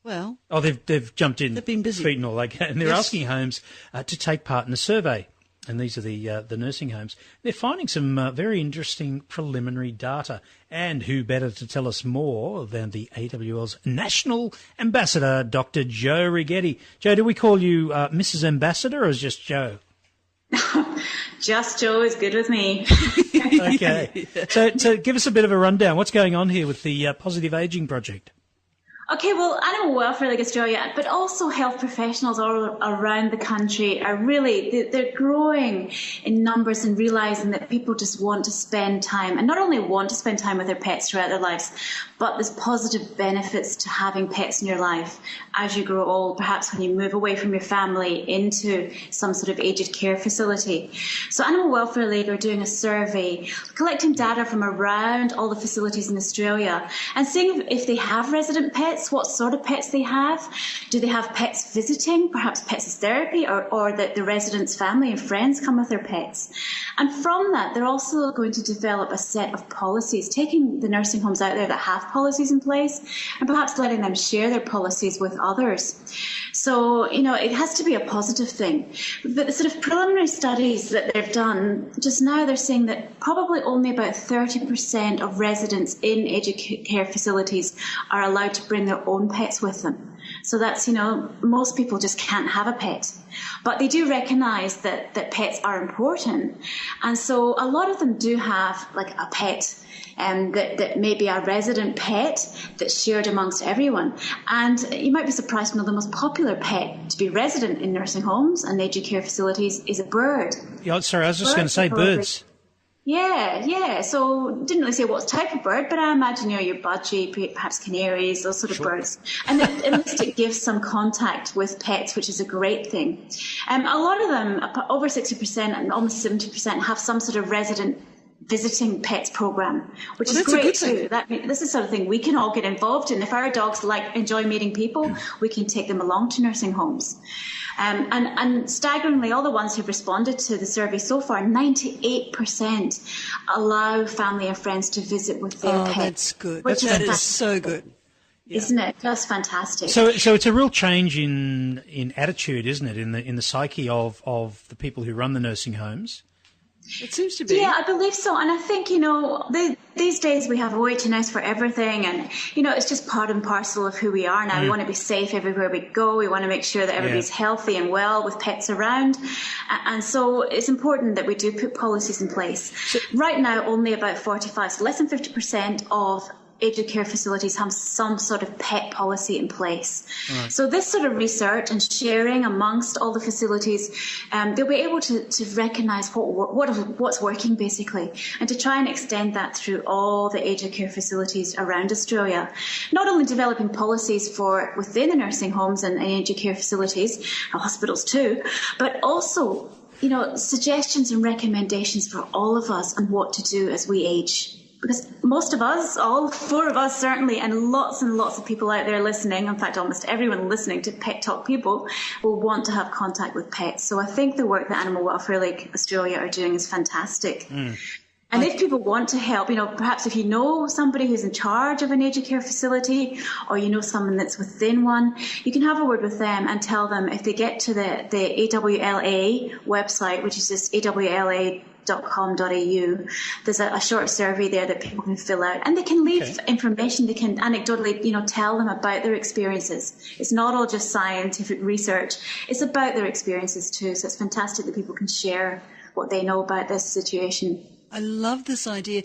Well,
Oh, they've jumped in.
They've been busy.
Feet and all they can. And they're
Yes.
asking homes to take part in a survey. And these are the nursing homes. They're finding some very interesting preliminary data. And who better to tell us more than the AWL's National Ambassador, Dr. Joe Righetti. Joe, do we call you Mrs. Ambassador or is just Joe?
Just Joe is good with me.
Okay. So give us a bit of a rundown. What's going on here with the Positive Ageing Project?
Okay, well, Animal Welfare League Australia, but also health professionals all around the country are really, they're growing in numbers and realising that people just want to spend time, and not only want to spend time with their pets throughout their lives, but there's positive benefits to having pets in your life as you grow old, perhaps when you move away from your family into some sort of aged care facility. So Animal Welfare League are doing a survey, collecting data from around all the facilities in Australia and seeing if they have resident pets pets, what sort of pets they have. Do they have pets visiting, perhaps pets as therapy, or that the residents' family and friends come with their pets? And from that, they're also going to develop a set of policies, taking the nursing homes out there that have policies in place and perhaps letting them share their policies with others. So, it has to be a positive thing. But the sort of preliminary studies that they've done, just now they're saying that probably only about 30% of residents in aged care facilities are allowed to bring their own pets with them. So that's, most people just can't have a pet. But they do recognise that pets are important. And so a lot of them do have like a pet that may be a resident pet that's shared amongst everyone. And you might be surprised to know the most popular pet to be resident in nursing homes and aged care facilities is a bird.
Yeah, sorry, I was just going to say birds.
Yeah. So didn't really say what type of bird, but I imagine your budgie, perhaps canaries, those sort of birds. And at least it gives some contact with pets, which is a great thing. A lot of them, over 60% and almost 70%, have some sort of resident visiting pets program, which is great too. This is the sort of thing we can all get involved in. If our dogs enjoy meeting people, we can take them along to nursing homes. And staggeringly, all the ones who've responded to the survey so far, 98% allow family and friends to visit with their pets.
That's good.
That
is so good. Yeah.
Isn't it? That's fantastic.
So it's a real change in attitude, isn't it, in the psyche of the people who run the nursing homes?
It seems to be.
Yeah, I believe so. And I think, these days we have a way to nurse for everything. And, it's just part and parcel of who we are now. We want to be safe everywhere we go. We want to make sure that everybody's healthy and well with pets around. And so it's important that we do put policies in place. Right now, only about 45, so less than 50% of aged care facilities have some sort of pet policy in place. Right. So this sort of research and sharing amongst all the facilities, they'll be able to recognise what's working basically, and to try and extend that through all the aged care facilities around Australia. Not only developing policies for within the nursing homes and aged care facilities, hospitals too, but also suggestions and recommendations for all of us on what to do as we age. Because most of us, all four of us certainly, and lots of people out there listening, in fact almost everyone listening to Pet Talk People, will want to have contact with pets. So I think the work that Animal Welfare League Australia are doing is fantastic. And if people want to help, perhaps if you know somebody who's in charge of an aged care facility, or someone that's within one, you can have a word with them and tell them if they get to the AWLA website, which is just awla.com.au. There's a short survey there that people can fill out, and they can leave information. They can anecdotally, tell them about their experiences. It's not all just scientific research. It's about their experiences too. So it's fantastic that people can share what they know about this situation.
I love this idea.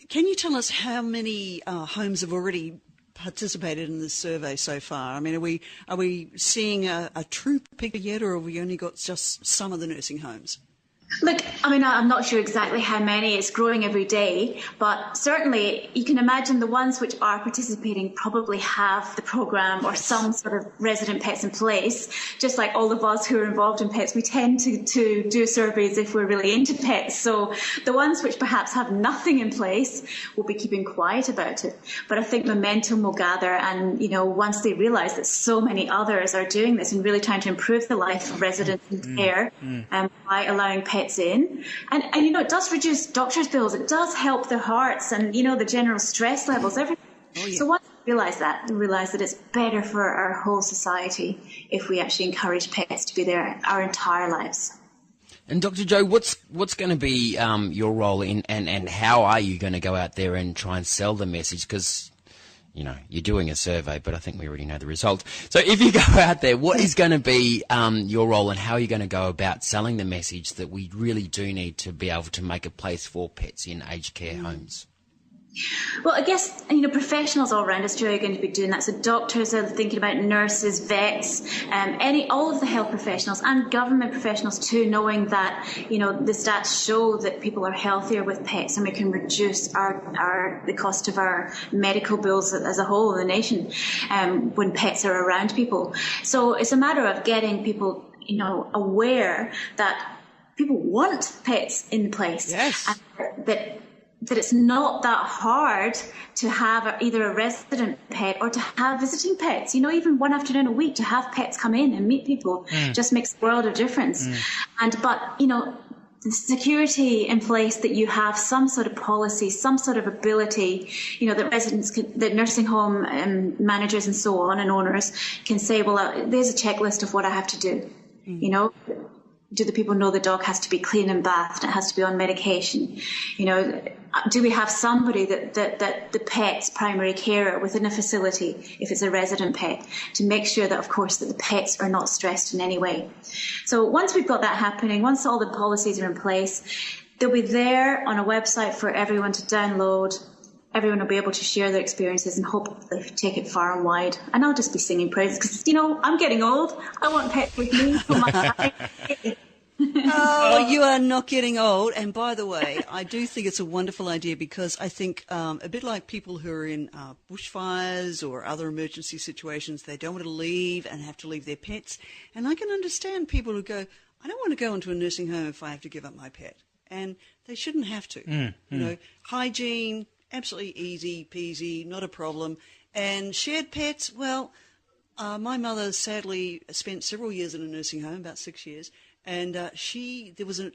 Can you tell us how many homes have already participated in this survey so far? I mean, are we seeing a true picture yet, or have we only got just some of the nursing homes?
Look, I'm not sure exactly how many. It's growing every day, but certainly you can imagine the ones which are participating probably have the program or some sort of resident pets in place. Just like all of us who are involved in pets, we tend to do surveys if we're really into pets. So the ones which perhaps have nothing in place will be keeping quiet about it. But I think momentum will gather, and once they realise that so many others are doing this and really trying to improve the life of residents in care by allowing pets in, and it does reduce doctors' bills. It does help their hearts and the general stress levels, everything. So once we realise that it's better for our whole society if we actually encourage pets to be there our entire lives.
And Dr. Joe, what's going to be your role in, and how are you going to go out there and try and sell the message? Because you're doing a survey, but I think we already know the result. So if you go out there, what is going to be your role, and how are you going to go about selling the message that we really do need to be able to make a place for pets in aged care homes?
Well, I guess, professionals all around Australia are going to be doing that. So doctors are thinking about nurses, vets, all of the health professionals and government professionals too, knowing that, the stats show that people are healthier with pets, and we can reduce the cost of our medical bills as a whole in the nation when pets are around people. So it's a matter of getting people, aware that people want pets in place.
Yes.
And that that it's not that hard to have either a resident pet or to have visiting pets. Even one afternoon a week to have pets come in and meet people just makes a world of difference. But the security in place, that you have some sort of policy, some sort of ability, that residents, that nursing home managers and so on and owners can say, well, there's a checklist of what I have to do. Do the people know the dog has to be clean and bathed, it has to be on medication? Do we have somebody that the pet's primary carer within a facility, if it's a resident pet, to make sure that, of course, that the pets are not stressed in any way? So once we've got that happening, once all the policies are in place, they'll be there on a website for everyone to download. Everyone will be able to share their experiences and hopefully take it far and wide. And I'll just be singing praises because, I'm getting old. I want pets with me for my life.
Oh, you are not getting old. And by the way, I do think it's a wonderful idea because I think a bit like people who are in bushfires or other emergency situations, they don't want to leave and have to leave their pets. And I can understand people who go, I don't want to go into a nursing home if I have to give up my pet. And they shouldn't have to. Hygiene, absolutely easy peasy, not a problem. And shared pets, well, my mother sadly spent several years in a nursing home, about 6 years. And there was a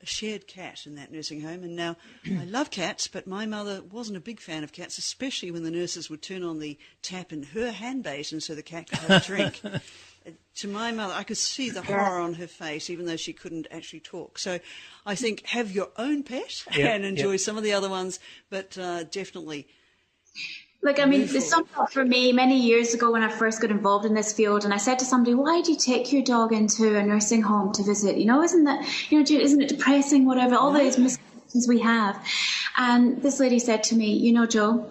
shared cat in that nursing home. And now I love cats, but my mother wasn't a big fan of cats, especially when the nurses would turn on the tap in her hand basin so the cat could have a drink. To my mother, I could see the horror on her face, even though she couldn't actually talk. So I think have your own pet and enjoy some of the other ones, but definitely...
Look, there's something for me many years ago when I first got involved in this field, and I said to somebody, why do you take your dog into a nursing home to visit? Isn't it depressing, whatever, all those misconceptions we have. And this lady said to me, Joe,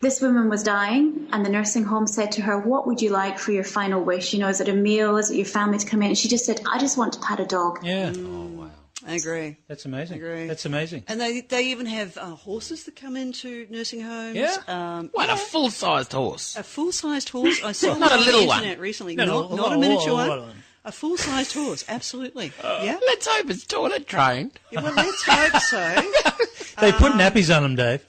this woman was dying, and the nursing home said to her, what would you like for your final wish? Is it a meal? Is it your family to come in? And she just said, I just want to pat a dog.
Yeah.
Oh, wow. I agree.
That's amazing.
I agree.
That's amazing.
And they even have horses that come into nursing homes.
Yeah. A full-sized horse?
A full-sized horse. I saw
not
on
a little
the internet
one.
recently. Not a miniature one. A full-sized horse, absolutely. Yeah.
Let's hope it's toilet trained.
Yeah, well, let's hope so.
They put nappies on them, Dave.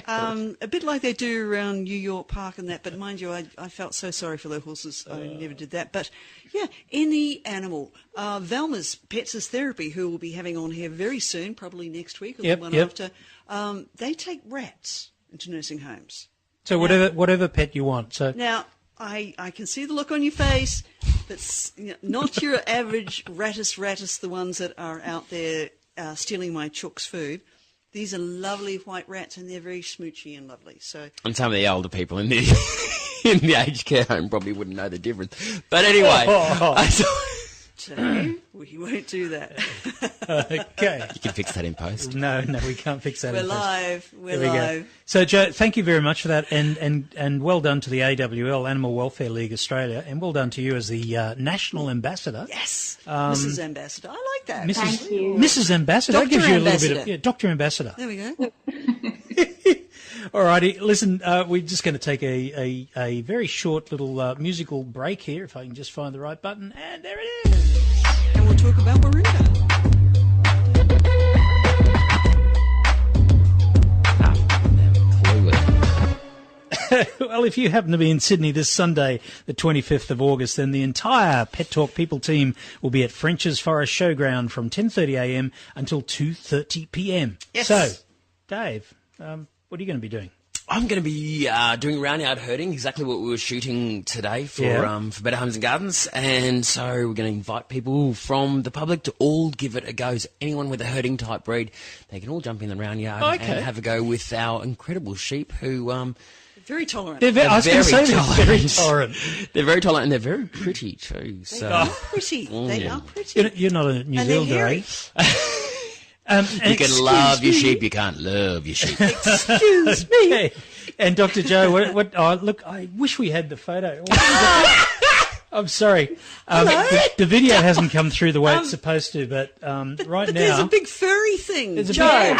A bit like they do around New York Park and that, but mind you, I felt so sorry for the horses. I never did that. But, yeah, any animal. Velma's Pets is Therapy, who we'll be having on here very soon, probably next week or the one after, they take rats into nursing homes.
So whatever pet you want. So
now, I can see the look on your face. That's not your average rattus, the ones that are out there stealing my chook's food. These are lovely white rats, and they're very smoochy and lovely.
And some of the older people in the aged care home probably wouldn't know the difference. But anyway,
so we won't do that.
Okay.
You can fix that in post.
No, we can't fix that in post.
We're live.
So, Joe, thank you very much for that, and well done to the AWL, Animal Welfare League Australia, and well done to you as the National Ambassador.
Yes, Mrs. Ambassador. I like that.
Thank you.
Mrs. Ambassador.
Dr.
That gives you
Ambassador.
a little bit of... Dr. Ambassador.
There we go.
All righty, listen, we're just going to take a very short little musical break here, if I can just find the right button, and there it is.
And we'll talk about Warringah.
Well, if you happen to be in Sydney this Sunday, the 25th of August, then the entire Pet Talk People team will be at French's Forest Showground from 10:30am until 2:30pm.
Yes.
So, Dave, what are you going to be doing?
I'm going to be doing round yard herding, exactly what we were shooting today for Better Homes and Gardens. And so we're going to invite people from the public to all give it a go. So anyone with a herding type breed, they can all jump in the round yard and have a go with our incredible sheep who...
very tolerant.
They're very tolerant.
They're very tolerant, and they're very pretty too.
They are pretty. They are pretty.
You're not a New Zealander, eh?
You can love your sheep, you can't love your sheep.
Excuse me.
Okay. And Dr. Joe, look, I wish we had the photo. I'm sorry. The video hasn't come through the way it's supposed to, but right now...
There's a big furry thing.
There's a
Joe.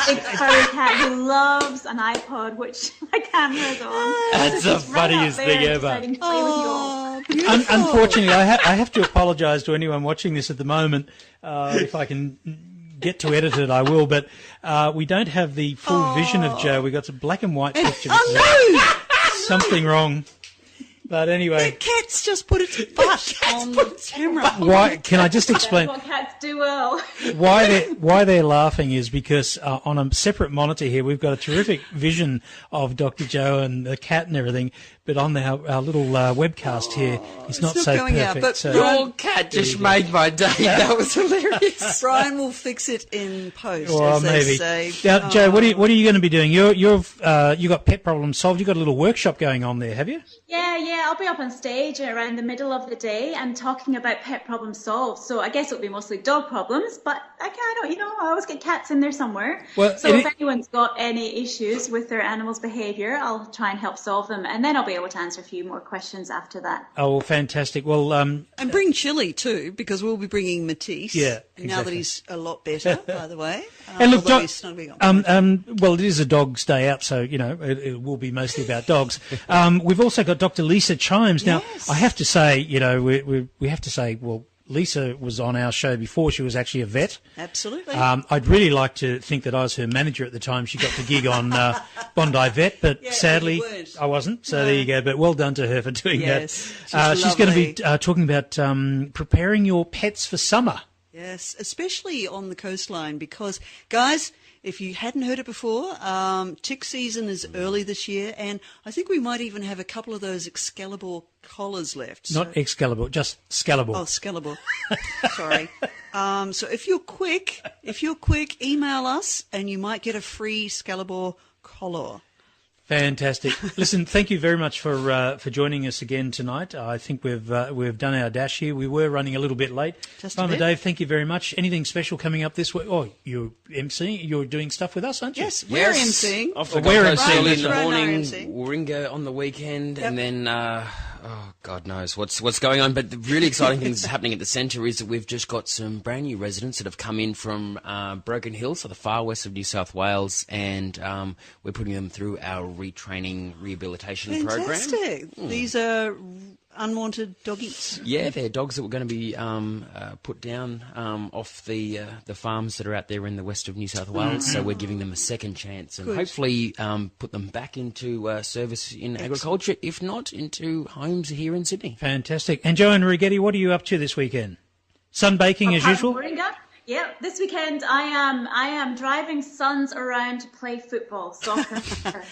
Big furry cat who loves an iPod, which my camera's on.
That's the
Just right
funniest
up there
thing
and
ever.
deciding to play with you all.
Unfortunately, I have to apologise to anyone watching this at the moment. If I can get to edit it, I will. But we don't have the full vision of Joe. We got a black and white picture.
Oh, no!
Something wrong. But anyway,
The cat's just put its butt on the camera.
why? Can I just explain?
That's what cats do well.
Why they're laughing is because on a separate monitor here we've got a terrific vision of Dr. Joe and the cat and everything, but on our little webcast here, it's not so
going out,
perfect.
but
so
Your cat just made my day. That was hilarious.
Brian will fix it in post,
well,
as they
maybe.
say.
Now, Joe, what are you going to be doing? You got pet problems solved. You've got a little workshop going on there, have you?
Yeah, I'll be up on stage around the middle of the day and talking about pet problems solved. So I guess it'll be mostly dog problems, but I always get cats in there somewhere.
Well,
so if anyone's got any issues with their animal's behaviour, I'll try and help solve them, and then I'll be able to answer a few more questions after that.
Oh, fantastic. Well,
And bring Chili too, because we'll be bringing Matisse.
Yeah,
Now that
exactly.
he's a lot better, by the way.
And look,
although he's snuggling on.
well, it is a dog's day out, so, it will be mostly about dogs. We've also got Dr. Lisa Chimes. Now,
Yes.
I have to say, we have to say, well, Lisa was on our show before. She was actually a vet.
Absolutely.
I'd really like to think that I was her manager at the time she got the gig on Bondi Vet, but
Yeah,
sadly
you weren't.
I wasn't. So there you go. But well done to her for doing
Yes,
that.
she's
She's going to be
lovely.
talking about preparing your pets for summer.
Yes, especially on the coastline, because, guys, if you hadn't heard it before, tick season is early this year, and I think we might even have a couple of those Excalibur collars left.
Not Excalibur, just Scalibur.
Oh, Excalibur. Sorry. So if you're quick, email us, and you might get a free Excalibur collar.
Fantastic. Listen, thank you very much for joining us again tonight. I think we've done our dash here. We were running a little bit late.
Just a
Farmer
bit.
Dave, thank you very much. Anything special coming up this week? Oh, you're emceeing. You're doing stuff with us, aren't you?
Yes, we're emceeing.
Off the
We're
Gold Coast
emceeing,
early
that's
in the
right.
morning,
Emceeing.
Warringah on the weekend,
Yep.
and then God knows what's going on. But the really exciting thing that's happening at the centre is that we've just got some brand new residents that have come in from Broken Hill, so the far west of New South Wales, and we're putting them through our retraining rehabilitation program.
Fantastic. These are unwanted doggies.
Yeah, they're dogs that were going to be put down off the farms that are out there in the west of New South Wales. So we're giving them a second chance and
Good.
hopefully put them back into service in agriculture, if not into homes here in Sydney.
Fantastic. And Joanne Righetti, what are you up to this weekend? Sunbaking as usual?
Warringah? Yeah, this weekend I am driving sons around to play football, soccer.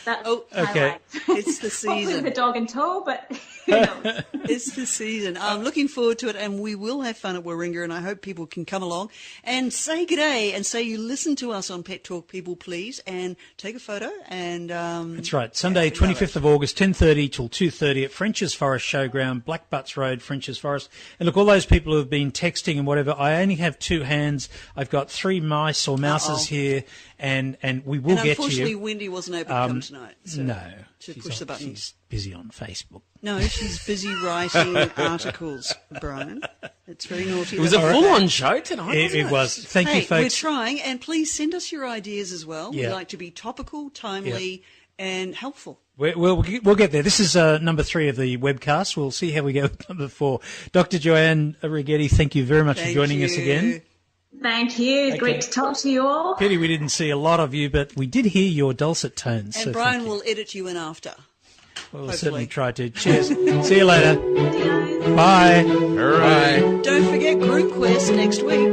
That's
okay.
my life.
It's the
Hopefully
season.
with a dog in tow, but who knows?
It's the season. I'm looking forward to it, and we will have fun at Warringah, and I hope people can come along and say g'day and say you listen to us on Pet Talk People, please, and take a photo. And
That's right. Sunday,
we love
25th of August, 10:30 till 2:30 at French's Forest Showground, Black Butts Road, French's Forest. And look, all those people who have been texting and whatever, I only have two hands. I've got three mice or mouses here, and we will
And
get to
unfortunately,
you.
Wendy wasn't able to come tonight. So
No.
to
she's
push the buttons.
She's busy on Facebook.
No, she's busy writing articles, Brian. It's very naughty.
It was a
That's
full-on show tonight.
It was. Thank
Hey,
you, folks.
we're trying, and please send us your ideas as well.
Yeah.
We like to be topical, timely, and helpful.
We'll get there. This is number 3 of the webcast. We'll see how we go with number 4. Dr. Joanne Righetti, thank you very much for joining us again.
Thank you. Great to talk to you all.
Pity we didn't see a lot of you, but we did hear your dulcet tones.
And
so
Brian
thank you.
will edit you in after.
We'll
hopefully.
certainly try to. Cheers. See you later. Bye.
All right.
Don't forget Groom Quest next week.